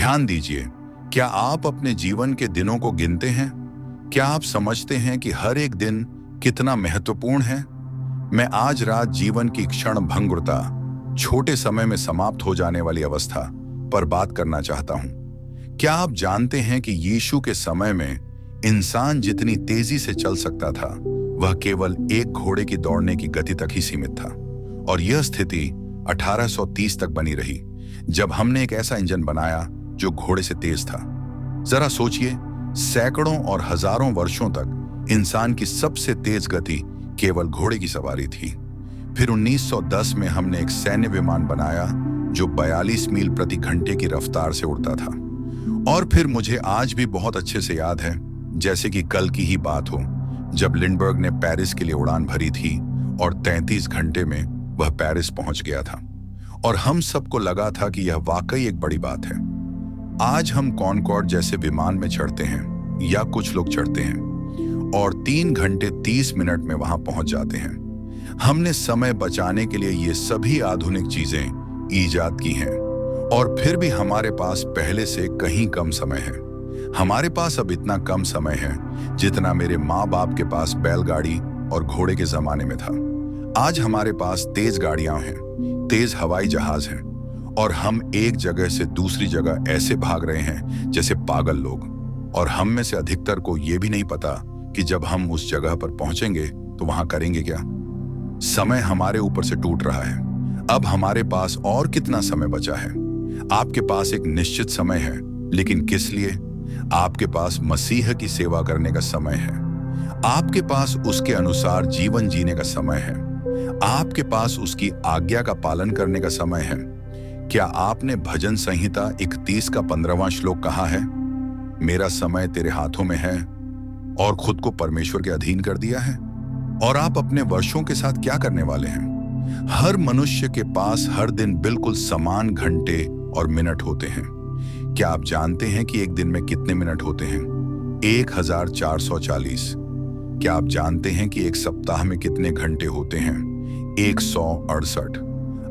ध्यान दीजिए, क्या आप अपने जीवन के दिनों को गिनते हैं? क्या आप समझते हैं कि हर एक दिन कितना महत्वपूर्ण है? मैं आज रात जीवन की क्षण भंगुरता, छोटे समय में समाप्त हो जाने वाली अवस्था पर बात करना चाहता हूं। क्या आप जानते हैं कि यीशु के समय में इंसान जितनी तेजी से चल सकता था, वह केवल एक घोड़े की दौड़ने की गति तक ही सीमित था। और यह स्थिति 1830 तक बनी रही, जब हमने एक ऐसा इंजन बनाया जो घोड़े से तेज था। जरा सोचिए, सैकड़ों और हजारों वर्षों तक इंसान की सबसे तेज गति केवल घोड़े की सवारी थी। फिर 1910 में हमने एक सैन्य विमान बनाया जो 42 मील प्रति घंटे की रफ्तार से उड़ता था। और फिर मुझे आज भी बहुत अच्छे से याद है, जैसे कि कल की ही बात हो, जब लिंडबर्ग ने पेरिस के लिए उड़ान भरी थी और 33 घंटे में वह पेरिस पहुंच गया था। और हम सबको लगा था कि यह वाकई एक बड़ी बात है। आज हम कॉनकॉर्ड जैसे विमान में चढ़ते हैं, या कुछ लोग चढ़ते हैं और 3 घंटे 30 मिनट में वहां पहुंच जाते हैं। हमने समय बचाने के लिए ये सभी आधुनिक चीजें ईजाद की हैं, और फिर भी हमारे पास पहले से कहीं कम समय है। हमारे पास अब इतना कम समय है जितना मेरे माँ बाप के पास बैलगाड़ी और घोड़े के जमाने में था। आज हमारे पास तेज गाड़ियां हैं, तेज हवाई जहाज हैं, और हम एक जगह से दूसरी जगह ऐसे भाग रहे हैं जैसे पागल लोग। और हम में से अधिकतर को यह भी नहीं पता कि जब हम उस जगह पर पहुंचेंगे तो वहां करेंगे क्या। समय हमारे ऊपर से टूट रहा है। अब हमारे पास और कितना समय बचा है? आपके पास एक निश्चित समय है, लेकिन किस लिए? आपके पास मसीह की सेवा करने का समय है। आपके पास उसके अनुसार जीवन जीने का समय है। आपके पास उसकी आज्ञा का पालन करने का समय है। क्या आपने भजन संहिता 31 का 15वां श्लोक कहा है, मेरा समय तेरे हाथों में है, और खुद को परमेश्वर के अधीन कर दिया है? और आप अपने वर्षों के साथ क्या करने वाले हैं? हर मनुष्य के पास हर दिन बिल्कुल समान घंटे और मिनट होते हैं। क्या आप जानते हैं कि एक दिन में कितने मिनट होते हैं? 1440। क्या आप जानते हैं कि एक सप्ताह में कितने घंटे होते हैं? 168।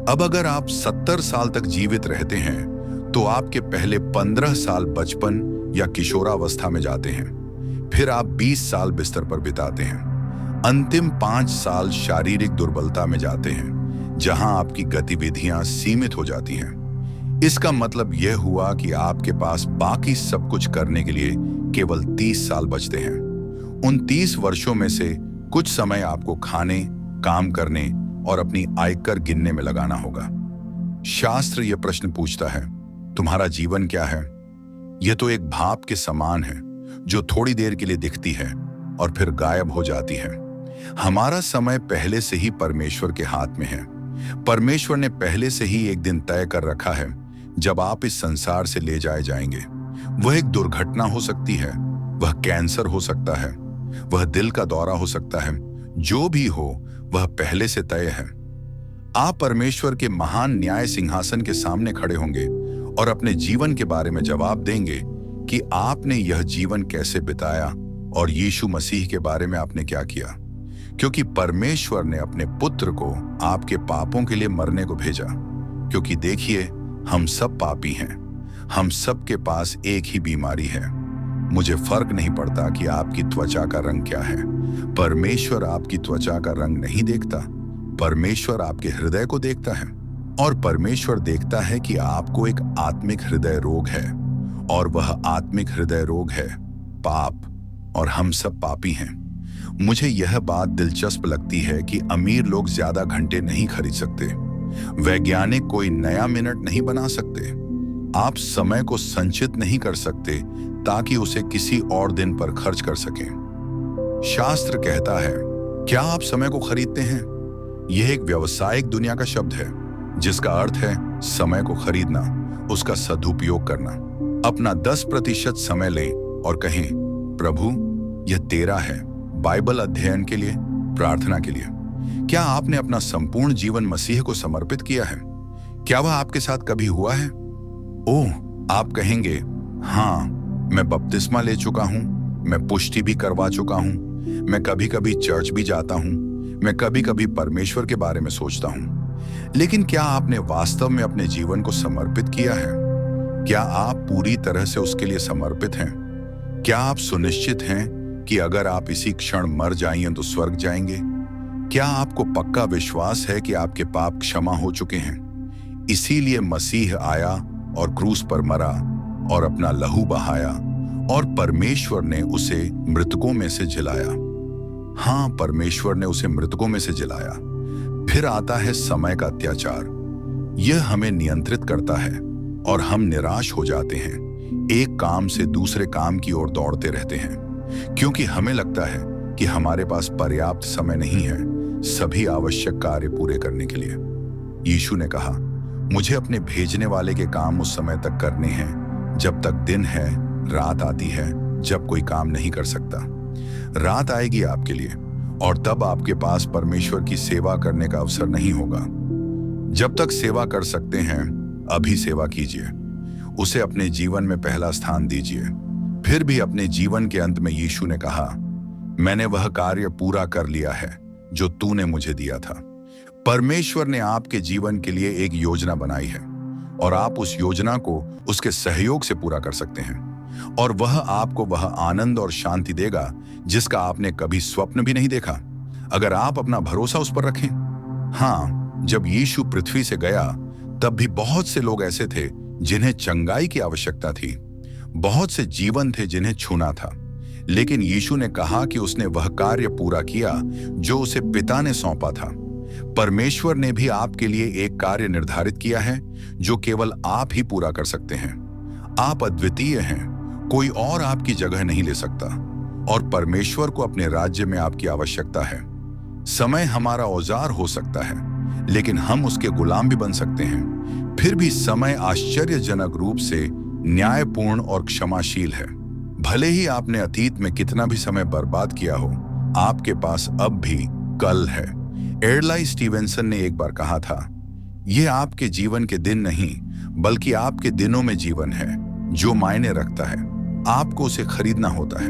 अब अगर आप 70 साल तक जीवित रहते हैं तो आपके पहले 15 साल बचपन या किशोरावस्था में जाते हैं। फिर आप 20 साल बिस्तर पर बिताते हैं। अंतिम 5 साल शारीरिक दुर्बलता में जाते हैं, जहां आपकी गतिविधियां सीमित हो जाती हैं। इसका मतलब यह हुआ कि आपके पास बाकी सब कुछ करने के लिए केवल 30 साल बचते हैं। उन 30 वर्षों में से कुछ समय आपको खाने, काम करने और अपनी आयकर गिनने में लगाना होगा। शास्त्र यह प्रश्न पूछता है, तुम्हारा जीवन क्या है? यह तो एक भाप के समान है जो थोड़ी देर के लिए दिखती है और फिर गायब हो जाती है। हमारा समय पहले से ही परमेश्वर के हाथ में है। परमेश्वर ने पहले से ही एक दिन तय कर रखा है जब आप इस संसार से ले जाए जाएंगे। वह एक दुर्घटना हो सकती है, वह कैंसर हो सकता है, वह दिल का दौरा हो सकता है। जो भी हो, वह पहले से तय है। आप परमेश्वर के महान न्याय सिंहासन के सामने खड़े होंगे और अपने जीवन के बारे में जवाब देंगे कि आपने यह जीवन कैसे बिताया और यीशु मसीह के बारे में आपने क्या किया। क्योंकि परमेश्वर ने अपने पुत्र को आपके पापों के लिए मरने को भेजा। क्योंकि देखिए, हम सब पापी हैं। हम सब के पास एक ही बीमारी है। मुझे फर्क नहीं पड़ता कि आपकी त्वचा का रंग क्या है। परमेश्वर आपकी त्वचा का रंग नहीं देखता। परमेश्वर आपके हृदय को देखता है, और परमेश्वर देखता है कि आपको एक आत्मिक हृदय रोग है, और वह आत्मिक हृदय रोग है पाप, और हम सब पापी हैं। मुझे यह बात दिलचस्प लगती है कि अमीर लोग ज्यादा घंटे नहीं खरीद सकते। वैज्ञानिक कोई नया मिनट नहीं बना सकते। आप समय को संचित नहीं कर सकते ताकि उसे किसी और दिन पर खर्च कर सकें। शास्त्र कहता है, क्या आप समय को खरीदते हैं? यह एक व्यावसायिक दुनिया का शब्द है जिसका अर्थ है समय को खरीदना, उसका सदुपयोग करना। अपना 10% समय लें और कहें, प्रभु यह तेरा है, बाइबल अध्ययन के लिए, प्रार्थना के लिए। क्या आपने अपना संपूर्ण जीवन मसीह को समर्पित किया है? क्या वह आपके साथ कभी हुआ है? ओह, आप कहेंगे, हाँ, मैं बपतिस्मा ले चुका हूं, मैं पुष्टि भी करवा चुका हूं, मैं कभी कभी चर्च भी जाता हूं, मैं कभी कभी परमेश्वर के बारे में सोचता हूं। लेकिन क्या आपने वास्तव में अपने जीवन को समर्पित किया है? क्या आप पूरी तरह से उसके लिए समर्पित हैं? क्या आप सुनिश्चित हैं कि अगर आप इसी क्षण मर जाएंगे तो स्वर्ग जाएंगे? क्या आपको पक्का विश्वास है कि आपके पाप क्षमा हो चुके हैं? इसीलिए मसीह आया और क्रूस पर मरा और अपना लहू बहाया और परमेश्वर ने उसे मृतकों में से जिलाया। हाँ, परमेश्वर ने उसे मृतकों में से जिलाया। फिर आता है समय का अत्याचार। यह हमें नियंत्रित करता है और हम निराश हो जाते हैं, एक काम से दूसरे काम की ओर दौड़ते रहते हैं, क्योंकि हमें लगता है कि हमारे पास पर्याप्त समय नहीं है सभी आवश्यक कार्य पूरे करने के लिए। यीशु ने कहा, मुझे अपने भेजने वाले के काम उस समय तक करने हैं जब तक दिन है। रात आती है जब कोई काम नहीं कर सकता। रात आएगी आपके लिए और तब आपके पास परमेश्वर की सेवा करने का अवसर नहीं होगा। जब तक सेवा कर सकते हैं अभी सेवा कीजिए, उसे अपने जीवन में पहला स्थान दीजिए। फिर भी अपने जीवन के अंत में यीशु ने कहा, मैंने वह कार्य पूरा कर लिया है जो तूने मुझे दिया था। परमेश्वर ने आपके जीवन के लिए एक योजना बनाई है और आप उस योजना को उसके सहयोग से पूरा कर सकते हैं, और वह आपको वह आनंद और शांति देगा जिसका आपने कभी स्वप्न भी नहीं देखा, अगर आप अपना भरोसा उस पर रखें। हाँ, जब यीशु पृथ्वी से गया तब भी बहुत से लोग ऐसे थे जिन्हें चंगाई की आवश्यकता थी। बहुत से जीवन थे जिन्हें छूना था, लेकिन यीशु ने कहा कि उसने वह कार्य पूरा किया जो उसे पिता ने सौंपा था। परमेश्वर ने भी आपके लिए एक कार्य निर्धारित किया है जो केवल आप ही पूरा कर सकते हैं। आप अद्वितीय हैं, कोई और आपकी जगह नहीं ले सकता, और परमेश्वर को अपने राज्य में आपकी आवश्यकता है। समय हमारा औजार हो सकता है, लेकिन हम उसके गुलाम भी बन सकते हैं। फिर भी समय आश्चर्यजनक रूप से न्यायपूर्ण और क्षमाशील है। भले ही आपने अतीत में कितना भी समय बर्बाद किया हो, आपके पास अब भी कल है। एडलाई स्टीवेंसन ने एक बार कहा था, यह आपके जीवन के दिन नहीं बल्कि आपके दिनों में जीवन है जो मायने रखता है। आपको उसे खरीदना होता है।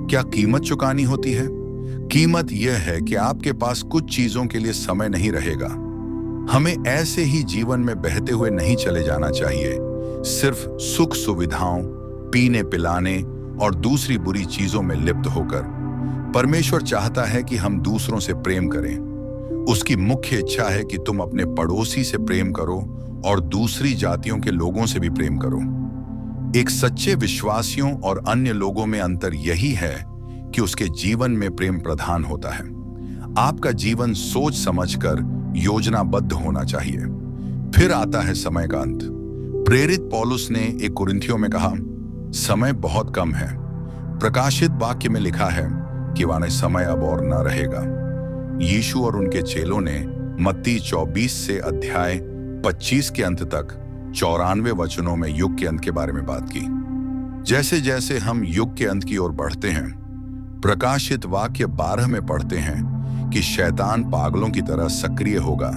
क्या कीमत चुकानी होती है? कीमत यह है कि आपके पास कुछ चीजों के लिए समय नहीं रहेगा। हमें ऐसे ही जीवन में बहते हुए नहीं चले जाना चाहिए, सिर्फ सुख सुविधाओं, पीने पिलाने और दूसरी बुरी चीजों में लिप्त होकर। परमेश्वर चाहता है कि हम दूसरों से प्रेम करें। उसकी मुख्य इच्छा है कि तुम अपने पड़ोसी से प्रेम करो और दूसरी जातियों के लोगों से भी प्रेम करो। एक सच्चे विश्वासियों और अन्य लोगों में अंतर यही है कि उसके जीवन में प्रेम प्रधान होता है। आपका जीवन सोच समझकर योजनाबद्ध होना चाहिए। फिर आता है समय का अंत। प्रेरित पौलुस ने एक कुरिन्थियों में कहा, समय बहुत कम है। प्रकाशित वाक्य में लिखा है कि वाने समय अब और न रहेगा। यीशु और उनके चेलों ने मत्ती 24 से अध्याय 25 के अंत तक 94 वचनों में युग के अंत के बारे में बात की। जैसे जैसे हम युग के अंत की ओर बढ़ते हैं, प्रकाशित वाक्य 12 में पढ़ते हैं कि शैतान पागलों की तरह सक्रिय होगा,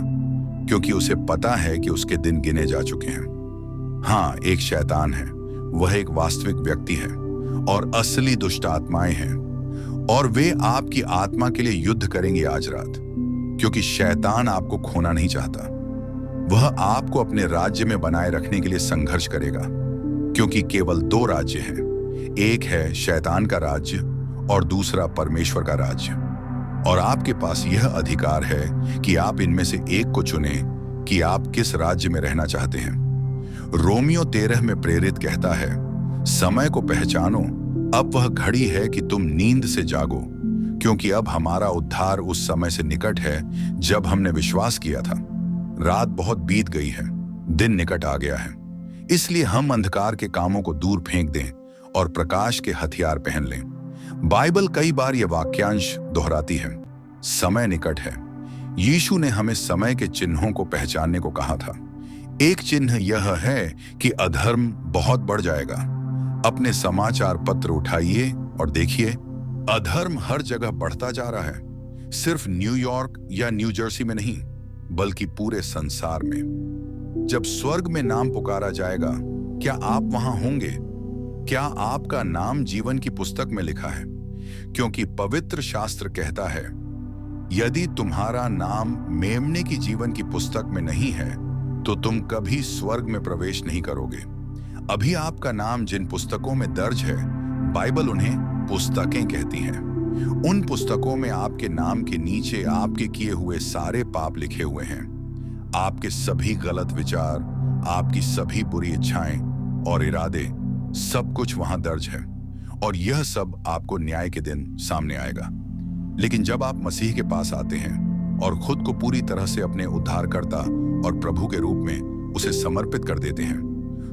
क्योंकि उसे पता है कि उसके दिन गिने जा चुके हैं। हाँ, एक शैतान है, वह एक वास्तविक व्यक्ति है और असली दुष्ट आत्माएं हैं, और वे आपकी आत्मा के लिए युद्ध करेंगे आज रात, क्योंकि शैतान आपको खोना नहीं चाहता। वह आपको अपने राज्य में बनाए रखने के लिए संघर्ष करेगा, क्योंकि केवल 2 राज्य हैं, एक है शैतान का राज्य और दूसरा परमेश्वर का राज्य। और आपके पास यह अधिकार है कि आप इनमें से एक को चुनें कि आप किस राज्य में रहना चाहते हैं। रोमियो 13 में प्रेरित कहता है, समय को पहचानो, अब वह घड़ी है कि तुम नींद से जागो, क्योंकि अब हमारा उद्धार उस समय से निकट है जब हमने विश्वास किया था। रात बहुत बीत गई है, दिन निकट आ गया है। इसलिए हम अंधकार के कामों को दूर फेंक दें और प्रकाश के हथियार पहन लें। बाइबल कई बार यह वाक्यांश दोहराती है, समय निकट है। यीशु ने हमें समय के चिन्हों को पहचानने को कहा था। एक चिन्ह यह है कि अधर्म बहुत बढ़ जाएगा। अपने समाचार पत्र उठाइए और देखिए, अधर्म हर जगह बढ़ता जा रहा है, सिर्फ न्यूयॉर्क या न्यू जर्सी में नहीं, बल्कि पूरे संसार में। जब स्वर्ग में नाम पुकारा जाएगा, क्या आप वहां होंगे? क्या आपका नाम जीवन की पुस्तक में लिखा है? क्योंकि पवित्र शास्त्र कहता है, यदि तुम्हारा नाम मेमने की जीवन की पुस्तक में नहीं है, तो तुम कभी स्वर्ग में प्रवेश नहीं करोगे। अभी आपका नाम जिन पुस्तकों में दर्ज है, बाइबल उन्हें पुस्तकें कहती हैं। उन पुस्तकों में आपके नाम के नीचे आपके किए हुए सारे पाप लिखे हुए हैं। आपके सभी गलत विचार, आपकी सभी बुरी इच्छाएं और इरादे, सब कुछ वहां दर्ज है। और यह सब आपको न्याय के दिन सामने आएगा। लेकिन जब आप मसीह के पास आते हैं और खुद को पूरी तरह से अपने उद्धारकर्ता और प्रभु के रूप में उसे समर्पित कर देते हैं,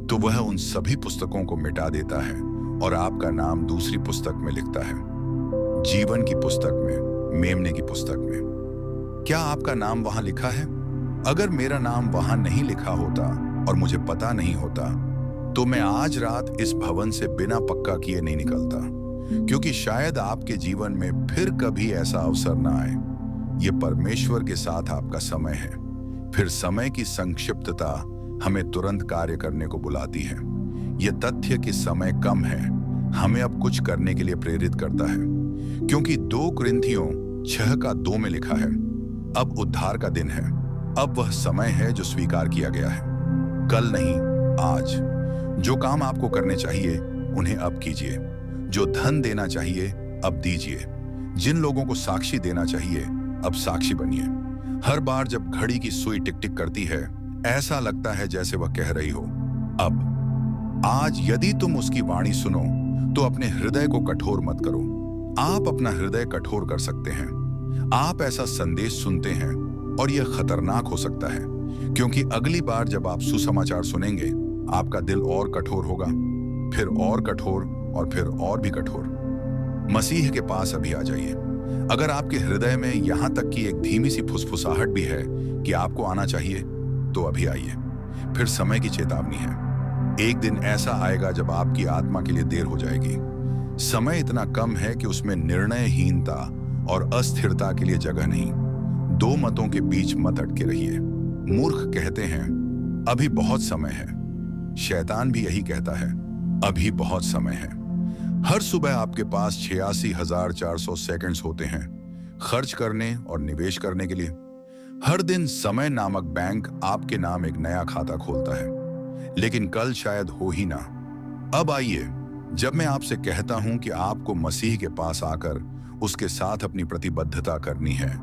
तो वह उन सभी पुस्तकों को मिटा देता है और आपका नाम दूसरी पुस्तक में लिखता है, जीवन की पुस्तक में, मेमने की पुस्तक में। क्या आपका नाम वहां लिखा है? अगर मेरा नाम वहां नहीं लिखा होता और मुझे पता नहीं होता, तो मैं आज रात इस भवन से बिना पक्का किए नहीं निकलता, क्योंकि शायद आपके जीवन में फिर कभी ऐसा अवसर ना आए। ये परमेश्वर के साथ आपका समय है। फिर समय की संक्षिप्तता हमें तुरंत कार्य करने को बुलाती है। यह तथ्य कि समय कम है हमें अब कुछ करने के लिए प्रेरित करता है, क्योंकि 2 कुरिन्थियों 6:2 में लिखा है, अब उद्धार का दिन है। अब वह समय है जो स्वीकार किया गया है, कल नहीं, आज। जो काम आपको करने चाहिए उन्हें अब कीजिए। जो धन देना चाहिए अब दीजिए। जिन लोगों को साक्षी देना चाहिए अब साक्षी बनिए। हर बार जब घड़ी की सुई टिक टिक करती है, ऐसा लगता है जैसे वह कह रही हो, अब। आज यदि तुम उसकी वाणी सुनो तो अपने हृदय को कठोर मत करो। आप अपना हृदय कठोर कर सकते हैं। आप ऐसा संदेश सुनते हैं और यह खतरनाक हो सकता है, क्योंकि अगली बार जब आप सुसमाचार सुनेंगे, आपका दिल और कठोर होगा, फिर और कठोर और फिर और भी कठोर। मसीह के पास अभी आ जाइए। अगर आपके हृदय में यहां तक कि एक धीमी सी फुसफुसाहट भी है कि आपको आना चाहिए, तो अभी आइए। फिर समय की चेतावनी है। एक दिन ऐसा आएगा जब आपकी आत्मा के लिए देर हो जाएगी। समय इतना कम है कि उसमें निर्णयहीनता और अस्थिरता के लिए जगह नहीं। 2 मतों के बीच मत अटके रहिए। मूर्ख कहते हैं अभी बहुत समय है। शैतान भी यही कहता है, अभी बहुत समय है। हर सुबह आपके पास 86,400 सेकंड्स होते हैं खर्च करने और निवेश करने के लिए। हर दिन समय नामक बैंक आपके नाम एक नया खाता खोलता है, लेकिन कल शायद हो ही ना। अब आइए, जब मैं आपसे कहता हूं कि आपको मसीह के पास आकर उसके साथ अपनी प्रतिबद्धता करनी है,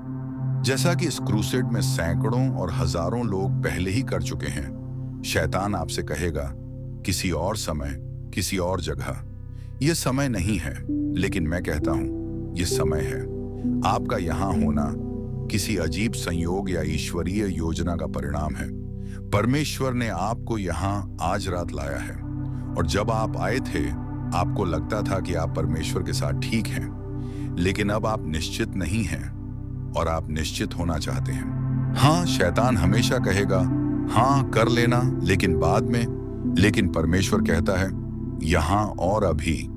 जैसा कि इस क्रूसेड में सैकड़ों और हजारों लोग पहले ही कर चुके हैं, शैतान आपसे कहेगा किसी और समय, किसी और जगह। यह समय नहीं है, लेकिन मैं कहता हूं यह समय है। आपका यहां होना किसी अजीब संयोग या ईश्वरीय योजना का परिणाम है। परमेश्वर ने आपको यहां आज रात लाया है, और जब आप आए थे आपको लगता था कि आप परमेश्वर के साथ ठीक हैं, लेकिन अब आप निश्चित नहीं हैं और आप निश्चित होना चाहते हैं। हाँ, शैतान हमेशा कहेगा हाँ कर लेना, लेकिन बाद में। लेकिन परमेश्वर कहता है यहां और अभी।